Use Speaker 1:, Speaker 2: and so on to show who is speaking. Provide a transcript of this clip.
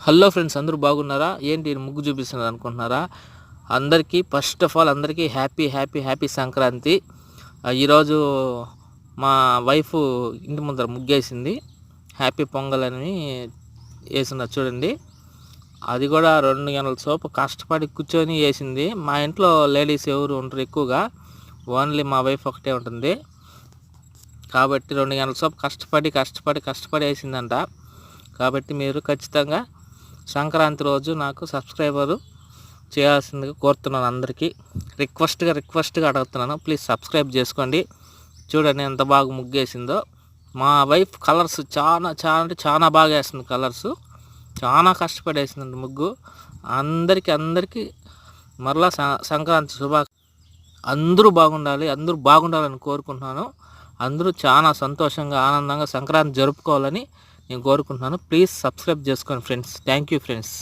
Speaker 1: Hello friends, అందరూ బాగున్నారా? ఏంటి ముగ్గు చూపిస్తున్నారు అనుకుంటున్నారా? అందరికీ ఫస్ట్ ఆఫ్ ఆల్ అందరికీ హ్యాపీ హ్యాపీ హ్యాపీ సంక్రాంతి. ఈరోజు మా వైఫ్ ఇంటి ముందర ముగ్గేసింది. హ్యాపీ పొంగల్ అని వేసినారు చూడండి. అది కూడా 2 గంటల సేపు కష్టపడి కూర్చొని వేసింది. మా ఇంట్లో లేడీస్ ఎవరు ఉంటారు ఎక్కువగా, ఓన్లీ మా వైఫ్ ఒకటే ఉంటుంది. కాబట్టి 2 గంటల సేపు కష్టపడి వేసిందంట. కాబట్టి మీరు ఖచ్చితంగా సంక్రాంతి రోజు నాకు సబ్స్క్రైబరు చేయాల్సిందిగా కోరుతున్నాను. అందరికీ రిక్వెస్ట్గా అడుగుతున్నాను, ప్లీజ్ సబ్స్క్రైబ్ చేసుకోండి. చూడండి ఎంత బాగా ముగ్గేసిందో. మా వైఫ్ కలర్స్ చాలా బాగా వేస్తుంది. కలర్స్ చాలా కష్టపడి వేసిందండి ముగ్గు. అందరికీ మరలా సంక్రాంతి అందరూ బాగుండాలని కోరుకుంటున్నాను. అందరూ చాలా సంతోషంగా ఆనందంగా సంక్రాంతి జరుపుకోవాలని నేను కోరుకుంటున్నాను. ప్లీజ్ సబ్స్క్రైబ్ చేసుకోండి ఫ్రెండ్స్. Thank you friends.